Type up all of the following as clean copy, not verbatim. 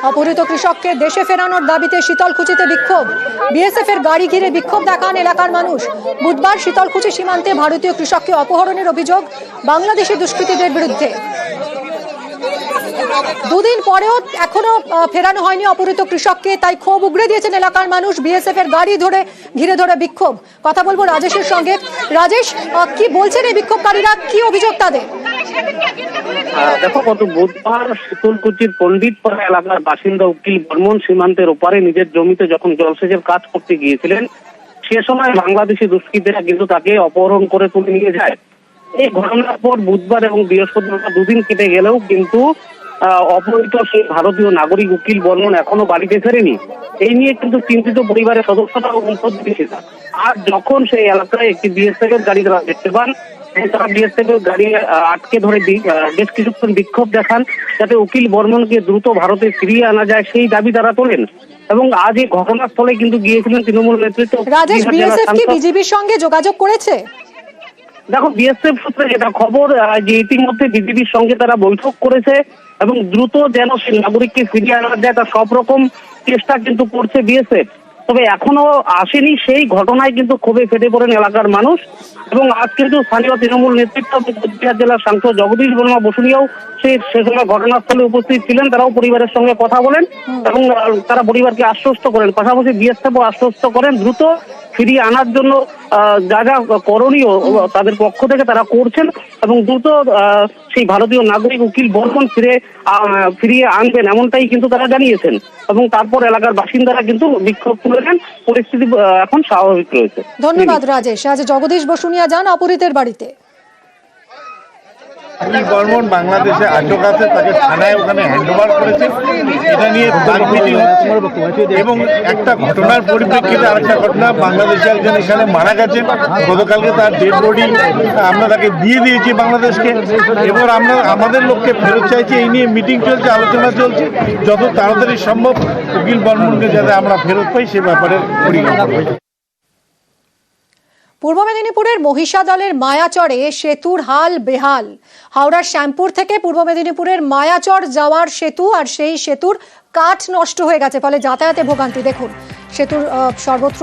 অপহৃত কৃষককে দেশে ফেরানোর দাবিতে শীতলকুচিতে বিক্ষোভ। বিএসএফ এর গাড়ি ঘিরে বিক্ষোভ দেখান এলাকার মানুষ। বুধবার শীতলকুচি সীমান্তে ভারতীয় কৃষককে অপহরণের অভিযোগ বাংলাদেশি দুষ্কৃতীদের বিরুদ্ধে। দুদিন পরেও এখনো ফেরানো হয়নি অপহৃত কৃষককে, তাই ক্ষোভ উগড়ে দিয়েছেন এলাকার মানুষ। বিএসএফ এর গাড়ি ঘিরে ধরে বিক্ষোভ। কথা বলবো রাজেশের সঙ্গে। রাজেশ, কি বলছেন এই বিক্ষোভকারীরা, কি অভিযোগ তাদের? দেখো, গত বুধবার শীতলকুচির পণ্ডিতপাড়া এলাকার বাসিন্দা উকিল বর্মন সীমান্তের ওপারে নিজের জমিতে যখন জলসেচের কাজ করতে গিয়েছিলেন, সে সময় বাংলাদেশি দুষ্কৃতীরা কিন্তু তাকে অপহরণ করে তুলে নিয়ে যায়। এই ঘটনার পর বুধবার এবং বৃহস্পতিবার দুদিন কেটে গেলেও কিন্তু অপহৃত সেই ভারতীয় নাগরিক উকিল বর্মন এখনো বাড়িতে ফেরেনি। এই নিয়ে কিন্তু চিন্তিত পরিবারের সদস্যরা ও প্রতিবেশীরা। আর যখন সেই এলাকায় একটি বিএসএফ এর গাড়ি তারা দেখতে পান, তারা বিএসএফ এর গাড়ি আটকে ধরে বেশ কিছুক্ষণ বিক্ষোভ দেখান যাতে উকিল বর্মনকে দ্রুত ভারতে ফিরিয়ে আনা যায়, সেই দাবি তারা তোলেন। এবং আজ এই ঘটনাস্থলে কিন্তু গিয়েছিলেন তৃণমূল নেতৃত্ব। রাজেশ, বিএসএফ কি বিজিবির সঙ্গে যোগাযোগ করেছে? দেখো, বিএসএফ সূত্রে যেটা খবর, যে ইতিমধ্যে বিজিবির সঙ্গে তারা বৈঠক করেছে এবং দ্রুত যেন সেই নাগরিককে ফিরিয়ে আনা যায় তার সব রকম চেষ্টা কিন্তু করছে বিএসএফ। তবে এখনো আসেনি। সেই ঘটনায় কিন্তু ক্ষোভে ফেটে পড়েন এলাকার মানুষ। এবং আজ কিন্তু স্থানীয় তৃণমূল নেতৃত্ব কোচবিহার জেলার সাংসদ জগদীশ বর্মা বসুনিয়াও সে সময় ঘটনাস্থলে উপস্থিত ছিলেন। তারাও পরিবারের সঙ্গে কথা বলেন এবং তারা পরিবারকে আশ্বস্ত করেন। পাশাপাশি বিএসএফও আশ্বস্ত করেন দ্রুত ফিরিয়ে আনার জন্য যা যা করণীয় তাদের পক্ষ থেকে তারা করছেন এবং দ্রুত সেই ভারতীয় নাগরিক উকিল বর্মন ফিরিয়ে আনবেন, এমনটাই কিন্তু তারা জানিয়েছেন। এবং তারপর এলাকার বাসিন্দারা কিন্তু বিক্ষোভ তুলে নেন। পরিস্থিতি এখন স্বাভাবিক রয়েছে। ধন্যবাদ রাজেশ। আজ জগদীশ বসুনিয়া যান অপহৃতের বাড়িতে। উকিল বর্মন বাংলাদেশে আটক আছে, তাকে থানায় ওখানে হ্যান্ডওভার করেছে। এটা নিয়ে বাগ মিটিং হচ্ছে এবং একটা ঘটনার পরিপ্রেক্ষিতে আরেকটা ঘটনা, বাংলাদেশে একজন এখানে মারা গেছেন। গতকালকে তার ডেড বডি আমরা তাকে দিয়ে দিয়েছি বাংলাদেশকে। এবার আমরা আমাদের লোককে ফেরত চাইছি। এই নিয়ে মিটিং চলছে, আলোচনা চলছে। যত তাড়াতাড়ি সম্ভব উকিল বর্মনকে যাতে আমরা ফেরত পাই সে ব্যাপারে পরিকল্পনা। পূর্ব মেদিনীপুরের মহিষাদলের মায়াচরে সেতুর হাল বেহাল। হাওড়ার শ্যামপুর থেকে পূর্ব মেদিনীপুরের মায়াচর যাওয়ার সেতু, আর সেই সেতুর কাঠ নষ্ট হয়ে গেছে, ফলে যাতায়াতে ভোগান্তি। দেখুন, সেতুর সর্বত্র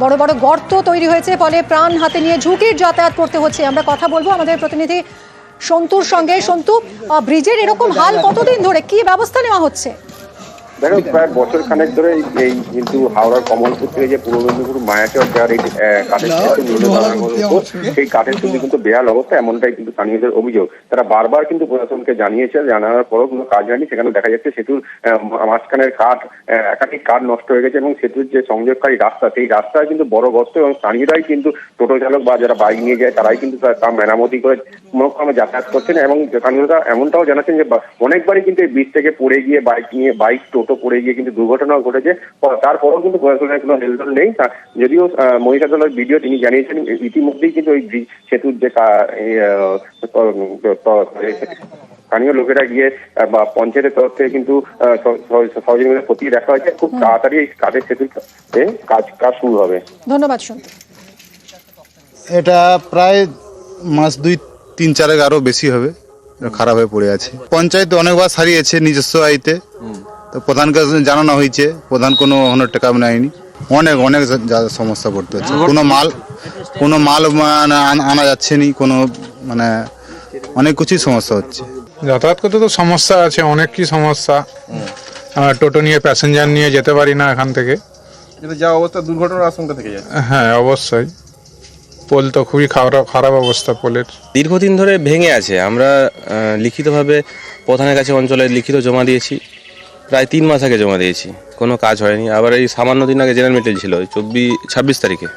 বড় বড় গর্ত তৈরি হয়েছে, ফলে প্রাণ হাতে নিয়ে ঝুঁকির যাতায়াত করতে হচ্ছে। আমরা কথা বলবো আমাদের প্রতিনিধি সন্তুর সঙ্গে। সন্তু, ব্রিজের এরকম হাল কতদিন ধরে, কি ব্যবস্থা নেওয়া হচ্ছে? দেখো, প্রায় বছর খানেক ধরে এই কিন্তু হাওড়ার কমলপুর থেকে যে পূর্ব মেদিনীপুর মায়াচর যাওয়ার এই কাঠের সেই কাঠের সেতু কিন্তু বেহাল অবস্থা, এমনটাই কিন্তু স্থানীয়দের অভিযোগ। তারা বারবার কিন্তু প্রশাসনকে জানিয়েছে, জানানোর পরও কোনো কাজ হয়নি। সেখানে দেখা যাচ্ছে সেতুর মাঝখানের কাঠ, একাধিক কাঠ নষ্ট হয়ে গেছে এবং সেতুর যে সংযোগকারী রাস্তা, সেই রাস্তায় কিন্তু বড় গর্ত এবং স্থানীয়রাই কিন্তু টোটো চালক বা যারা বাইক নিয়ে যায় তারাই কিন্তু তা মেরামতি করে কোনোক্রমে যাতায়াত করছেন। এবং স্থানীয়রা এমনটাও জানাচ্ছেন যে অনেকবারই কিন্তু এই ব্রিজ থেকে পড়ে গিয়ে বাইক টোটো পড়ে গিয়ে কিন্তু দুর্ঘটনাও ঘটেছে। তারপরেও কিন্তু প্রশাসনের কোনো হেলদোল নেই। যদিও মহিষাদলের ভিডিও তিনি জানিয়েছেন ইতিমধ্যেই কিন্তু ওই সেতুর যে স্থানীয় লোকেরা গিয়ে বা পঞ্চায়েতের তরফ থেকে কিন্তু সহযোগিতা খতিয়ে দেখা হয়েছে। খুব তাড়াতাড়ি এই কাঠের সেতুর কাজ শুরু হবে। ধন্যবাদ সন্তু। এটা প্রায় মাস 2-3-4 আরো বেশি হবে, খারাপ হয়ে পড়ে আছে। পঞ্চায়েত অনেকবার সারিয়েছে নিজস্ব আইতে, তো প্রধানকে জানানো হয়েছে, প্রধান কোনো টাকা নেয়নি। অনেক সমস্যা পড়তে হচ্ছে। কোনো মাল আনা যাচ্ছে নি, কোনো অনেক কিছুই সমস্যা হচ্ছে। যাতায়াত করতে তো সমস্যা আছে, অনেক কি সমস্যা। টোটো নিয়ে প্যাসেঞ্জার নিয়ে যেতে পারি না এখান থেকে। যা অবস্থা, দুর্ঘটনার আশঙ্কা থেকে যায়। হ্যাঁ, অবশ্যই। পোল তো খুবই খারাপ অবস্থা পোলের। দীর্ঘদিন ধরে ভেঙে আছে। আমরা লিখিতভাবে প্রধানের কাছে অঞ্চলে লিখিত জমা দিয়েছি, প্রায় 3 মাস আগে জমা দিয়েছি, কোনো কাজ হয়নি। আবার এই সামান্য দিন আগে জেনারেল মিটিং ছিল, 26 তারিখে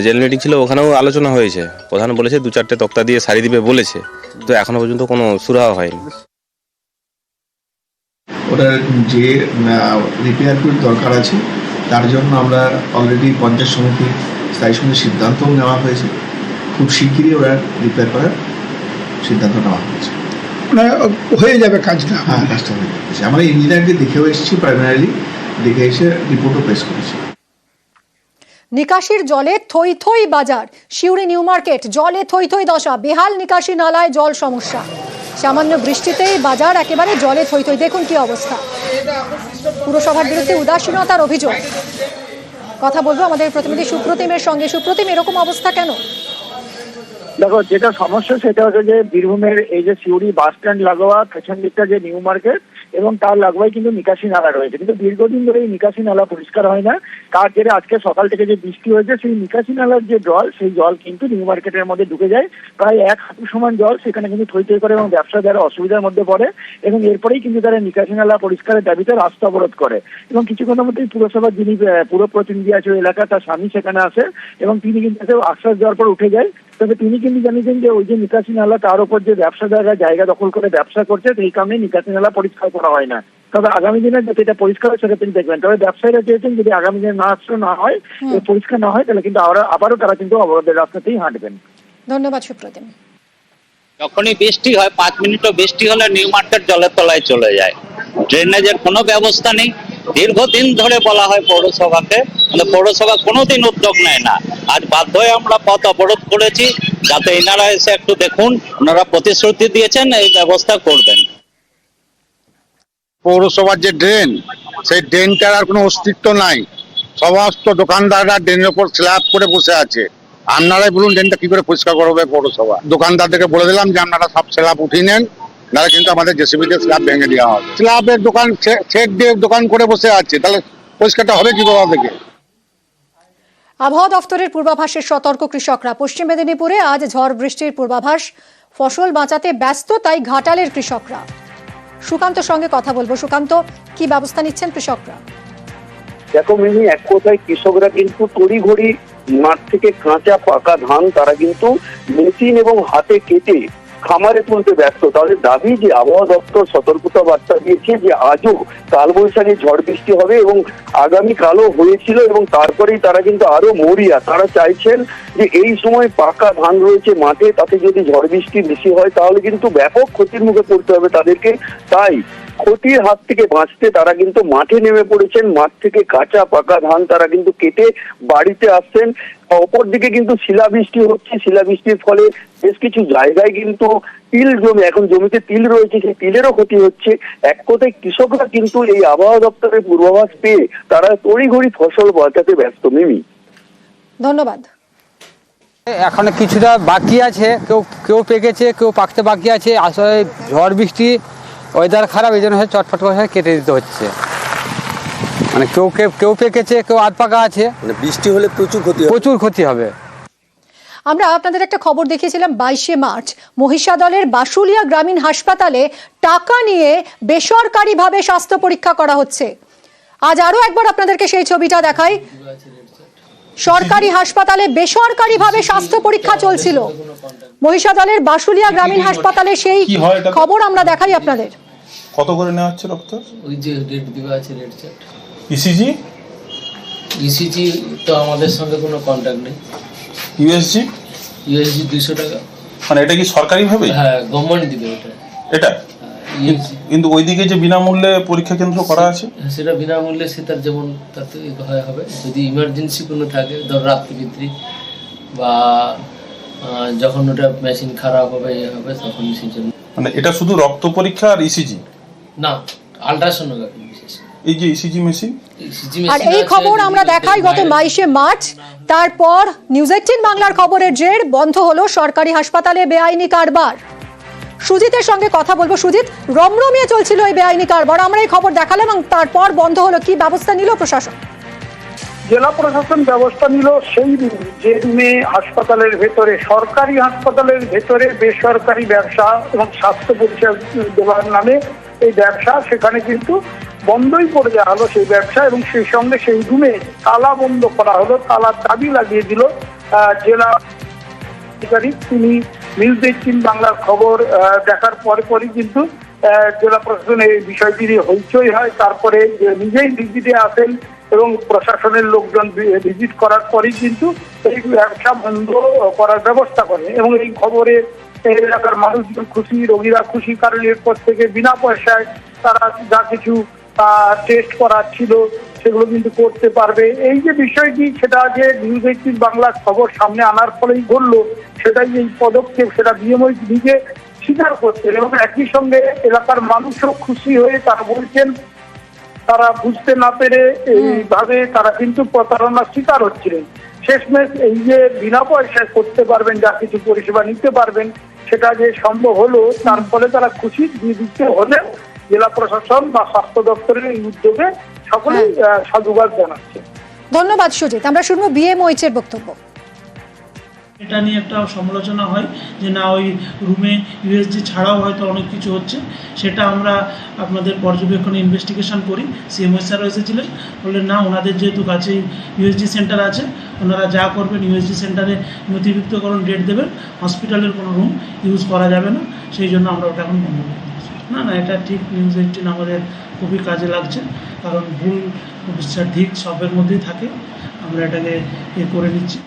জেনারেল মিটিং ছিল, ওখানেও আলোচনা হয়েছে। প্রধান বলেছে 2-4টে তক্তা দিয়ে সারি দিবে বলেছে, তো এখনো পর্যন্ত কোনো সুরাহা হয়নি। ওটার যে রিপেয়ার করে দরকার আছে তার জন্য আমরা অলরেডি পঞ্চায়েত সমিতি স্থায়ী সমিতির সিদ্ধান্ত নেওয়া হয়েছে। খুব শিগগিরই ওরা রিপেয়ার করার সিদ্ধান্ত নেওয়া হয়েছে। হয়ে যাবে কাজটা। হ্যাঁ, কাজটা হয়ে যাচ্ছে। আমরা ইঞ্জিনিয়ারকে দেখেও এসেছি, প্রাইমারিলি দেখে এসে রিপোর্টও পেশ করেছি। নিকাশির জলে থই থই বাজার। সিউড়ি নিউ মার্কেট জলে থই থই দশা। বেহাল নিকাশি নালায় জল সমস্যা। সামান্য বৃষ্টিতেই বাজার একেবারে জলে থই থই। দেখুন কি অবস্থা। পুরসভার বিরুদ্ধে উদাসীনতার অভিযোগ। কথা বলবো আমাদের প্রতিনিধি সুপ্রতিমের সঙ্গে। সুপ্রতিম, এরকম অবস্থা কেন? দেখো, যেটা সমস্যা সেটা হচ্ছে যে বীরভূমের এই যে সিউড়ি বাস স্ট্যান্ড লাগোয়া পেছন দিকটা যে নিউ মার্কেট এবং তার লাগোয়াই কিন্তু নিকাশি নালা রয়েছে, কিন্তু দীর্ঘদিন ধরে এই নিকাশি নালা পরিষ্কার হয় না। তার জেরে আজকে সকাল থেকে যে বৃষ্টি হয়েছে সেই নিকাশি নালার যে জল, সেই জল কিন্তু নিউ মার্কেটের মধ্যে ঢুকে যায়। প্রায় 1 হাঁটু সমান জল সেখানে কিন্তু থই থই করে এবং ব্যবসাদাররা অসুবিধার মধ্যে পড়ে এবং এরপরেই কিন্তু তারা নিকাশি নালা পরিষ্কারের দাবিতে রাস্তা অবরোধ করে। এবং কিছুক্ষণের মধ্যেই পুরসভার যিনি পুরো প্রতিনিধি আছে ওই এলাকা, তার স্বামী সেখানে আসে এবং তিনি কিন্তু আশ্বাস দেওয়ার পর উঠে যায়। তবে তিনি কিন্তু জানিয়েছেন যে ওই যে নিকাশি নালা, তার উপর যে ব্যবসাদাররা জায়গা দখল করে ব্যবসা করছে, সেই কারণে নিকাশি নালা পরিষ্কার করা হয় না। তবে আগামী দিনে যাতে এটা পরিষ্কার হয় সেটা তিনি দেখবেন। তবে ব্যবসায়ীরা চেয়েছেন যদি আগামী দিনে না হয়, পরিষ্কার না হয়, তাহলে কিন্তু আবারও তারা কিন্তু অবরোধের রাস্তাতেই হাঁটবেন। ধন্যবাদ সুপ্রতিম। যখনই বৃষ্টি হয় 5 মিনিটও বৃষ্টি হলে নিউ মার্কেট জলের তলায় চলে যায়। ড্রেনেজের কোনো ব্যবস্থা নেই। দীর্ঘদিন ধরে বলা হয় পৌরসভাকে, কিন্তু পৌরসভা কোনোদিন উদ্যোগ নেয় না। আজ বাধ্য হয়ে আমরা পথ অবরোধ করেছি যাতে এনারা এসে একটু দেখুন। ওনারা প্রতিশ্রুতি দিয়েছেন এই ব্যবস্থা করবেন। পৌরসভার যে ড্রেন, সেই ড্রেনটার আর কোনো অস্তিত্ব নাই। সমস্ত দোকানদাররা ড্রেনের উপর স্ল্যাব করে বসে আছে। আপনারাই বলুন ড্রেনটা কি করে পরিষ্কার করবে পৌরসভা? দোকানদারদেরকে বলে দিলাম যে আপনারা সব স্ল্যাব উঠিয়ে নেন, নাহলে কিন্তু আমাদের জেসিবিতে স্ল্যাব ভেঙে দেওয়া হবে। স্ল্যাবের দোকান সেট দিয়ে দোকান করে বসে আছে, তাহলে পরিষ্কারটা হবে কি কোথা থেকে? আবহাওয়া দফতরের পূর্বাভাসের সতর্ক কৃষকরা। পশ্চিম মেদিনীপুরে আজ ঝড় বৃষ্টির পূর্বাভাস। ফসল বাঁচাতে ব্যস্ত তাই ঘাটালের কৃষকরা। সুকান্তর সঙ্গে কথা বলবো। সুকান্ত, কি ব্যবস্থা নিচ্ছেন কৃষকরা? দেখো মিমি, এক কথায় কৃষকরা কিন্তু তড়িঘড়ি মাঠ থেকে কাঁচা পাকা ধান তারা কিন্তু মেশিন এবং হাতে কেটে খামারে তুলতে ব্যস্ত। তাদের দাবি যে আবহাওয়া দপ্তর সতর্কতা বার্তা দিয়েছে যে আজও কালবৈশাখী ঝড় বৃষ্টি হবে এবং আগামী কালও হয়েছিল এবং তারপরেই তারা কিন্তু আরো মরিয়া। তারা চাইছেন যে এই সময় পাকা ধান রয়েছে মাঠে, তাতে যদি ঝড় বৃষ্টি বেশি হয় তাহলে কিন্তু ব্যাপক ক্ষতির মুখে পড়তে হবে তাদেরকে। তাই ক্ষতির হাত থেকে বাঁচতে তারা কিন্তু মাঠে নেমে পড়েছেন। মাঠ থেকে কাঁচা পাকা ধান তারা কিন্তু কেটে বাড়িতে আসছেন। অপরদিকে কিন্তু শিলাবৃষ্টি হচ্ছে। শিলাবৃষ্টির ফলে বেশ কিছু জায়গায় কিন্তু তিল জমি, এখন জমিতে তিল রয়েছে, সেই তিলেরও ক্ষতি হচ্ছে। এক কথায় কৃষকরা কিন্তু এই আবহাওয়া দপ্তরের পূর্বাভাস পেয়ে তারা তড়িঘড়ি ফসল বাঁচাতে ব্যস্ত। মিমি, ধন্যবাদ। এখনো কিছুটা বাকি আছে, কেউ পেকেছে, কেউ পাকতে বাকি আছে। আসলে ঝড় বৃষ্টি, ওয়েদার খারাপ, এই জন্য চটফট করে কেটে দিতে হচ্ছে। মানে কেউ পেকেছে, কেউ আধ পাকা আছে। বৃষ্টি হলে প্রচুর ক্ষতি হবে। আমরা আপনাদের একটা খবর দেখিয়েছিলাম 22শে মার্চ মহিষাদলের বাসুলিয়া গ্রামীণ হাসপাতালে টাকা নিয়ে বেসরকারিভাবে স্বাস্থ্য পরীক্ষা করা হচ্ছে। আজ আরো একবার আপনাদেরকে সেই ছবিটা দেখাই। সরকারি হাসপাতালে বেসরকারিভাবে স্বাস্থ্য পরীক্ষা চলছিল। মহিষাদলের বাসুলিয়া গ্রামীণ হাসপাতালে সেই খবর আমরা দেখাই আপনাদের। কত করে নেওয়া হচ্ছে রক্ত? ওই যে রেট দেওয়া আছে, রেট চার্ট। ইসিজি তো আমাদের সঙ্গে কোনো কন্ট্যাক্ট নেই। ইউএসজি 200 টাকা। মানে এটা কি সরকারি ভাবে? হ্যাঁ, গভর্নমেন্ট দিবে এটা। কিন্তু ওইদিকে যে বিনামূল্যে পরীক্ষা কেন্দ্র করা আছে, সেটা বিনামূল্যে, সেটার যেমন তাতে হবে। যদি ইমার্জেন্সি কোনো থাকে, ধর রাত্রিবিত্রি বা যখন ওটা মেশিন খারাপ হবে তখন সেজন্য। মানে এটা শুধু রক্ত পরীক্ষা আর ইসিজি না, আল্ট্রাসোনোগ্রাফি বিশেষ। এই যে ইসিজি মেশিন। আর এই খবর আমরা দেখাই গত 22শে মার্চ। তারপর নিউজ 18 বাংলার খবরের জের বন্ধ হলো সরকারি হাসপাতালে বেআইনি কারবার। সুজিতের সঙ্গে কথা বলবো। সুজিত, রমরমিয়ে চলছিল এই বেআইনি কারবার, আমরা এই খবর দেখালাম এবং তারপর বন্ধ হলো, কি ব্যবস্থা নিল প্রশাসন? জেলা প্রশাসন ব্যবস্থা নিল সেই যে রুমে হাসপাতালের ভেতরে, সরকারি হাসপাতালের ভেতরে বেসরকারি ব্যবসা এবং স্বাস্থ্য পরিষেবা দেওয়ার নামে এই ব্যবসা, সেখানে কিন্তু বন্ধই করে দেওয়া হলো সেই ব্যবসা এবং সেই সঙ্গে সেই রুমে তালা বন্ধ করা হলো। তালার চাবি লাগিয়ে দিল জেলা আধিকারিক। তিনি নিউজ 18 বাংলার খবর দেখার পরই কিন্তু জেলা প্রশাসন এই বিষয়টি হইচই হয়। তারপরে নিজেই ভিজিটে আসেন এবং প্রশাসনের লোকজন ভিজিট করার পরেই কিন্তু এই ব্যবসা বন্ধ করার ব্যবস্থা করে এবং এই খবরে এলাকার মানুষজন খুশি, রোগীরা খুশি, কারণ এরপর থেকে বিনা পয়সায় তারা যা কিছু টেস্ট করার ছিল সেগুলো কিন্তু করতে পারবে। এই যে বিষয়টি, সেটা যে নিউজ 18 বাংলার খবর সামনে আনার ফলেই ঘটলো, সেটাই এই পদক্ষেপ। সেটা বিএমওই নিজে স্বীকার করছেন এবং একই সঙ্গে এলাকার মানুষও খুশি হয়ে তারা বলছেন তারা বুঝতে না পেরে এইভাবে তারা কিন্তু প্রতারণার শিকার হচ্ছিলেন। শেষমেশ এই যে বিনা পয়সায় করতে পারবেন, যা কিছু পরিষেবা নিতে পারবেন, সেটা যে সম্ভব হলো, তার ফলে তারা খুশি। দিতে হলেও জেলা প্রশাসন বা স্বাস্থ্য দপ্তরের এই উদ্যোগে সকলেই সাধুবাদ জানাচ্ছে। ধন্যবাদ সুজিত। আমরা শুনবো বিএমওএইচ এর বক্তব্য। এটা নিয়ে একটা সমালোচনা হয় যে না ওই রুমে ইউএসজি ছাড়াও হয়তো অনেক কিছু হচ্ছে, সেটা আমরা আপনাদের পর্যবেক্ষণে ইনভেস্টিগেশন করি। সিএমও স্যারও এসেছিলেন, বললেন না ওনাদের যেহেতু কাছেই ইউএসজি সেন্টার আছে, ওনারা যা করবেন ইউএসজি সেন্টারে নথিভুক্তকরণ ডেট দেবেন, হসপিটালের কোনো রুম ইউজ করা যাবে না, সেই জন্য আমরা ওটা এখন বন্ধ করে দিচ্ছি। না না, এটা ঠিক নিউজ 18 আমাদের খুবই কাজে লাগছে, কারণ ভুল ঠিক সবের মধ্যেই থাকে, আমরা এটাকে করে নিচ্ছি।